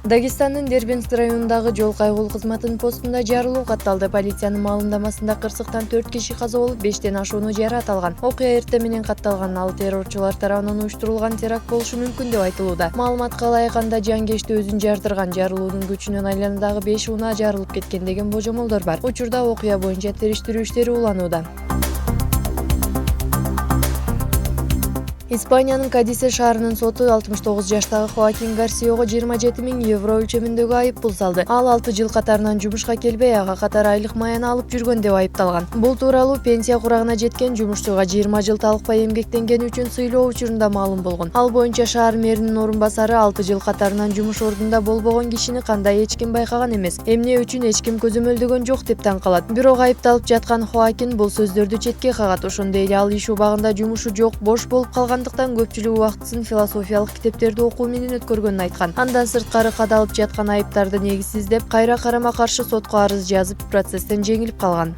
Дагестандын Дербент районундагы жол кайгылуу кызматынын постунда жарылуу катталды. Полициянын маалымдамасында кырсыктан 4 киши каза болуп, 5тен ашууну жаракат алган. Окуя эртең менен катталган. Ал террорчулар тарабынан уюштурулган теракт болушу мүмкүн деп айтылууда. Маалыматка ылайык, анда жанкечти өзүн жардырган. Жарылуунун күчүнөн айланадагы 5 унаа жарылып кеткен деген божомолдор бар. Учурда окуя боюнча териштирүү иштери уланууда. Испаниянын Кадисе шаарынын соту 69 жаштагы Хоакин Гарсиого 27.000 евро өлчөмүндөгү айып пул салды. Ал 6 жыл катарынан жумушка келбей, ага катар айлык маяна алып жүргөн деп айыпталган. Бул тууралуу пенсия курагына жеткен жумушчуга 20 жыл талыкпай эмгектенгени үчүн сыйлоо учурунда маалым болгон. Ал боюнча шаар мэринин орун басары 6 жыл катарынан жумуш ордунда болбогон кишини кандай эч ким байкаган эмес, эмне үчүн эч ким көзөмөлдөгөн жок деп таң калат. Бирок айыпталып жаткан Хоакин бул сөздөрдү четке кагат. Ошондой эле ал иш убагында жумушу жок, бош болуп калгандыктан көпчүлүк убактысын философиялык китептерди окуу менен өткөргөнүн айткан. Андан сырткары кадалып жаткан айыптарды негизсиз деп, кайра карама каршы сотко арыз жазып, процесстен жеңилип калган.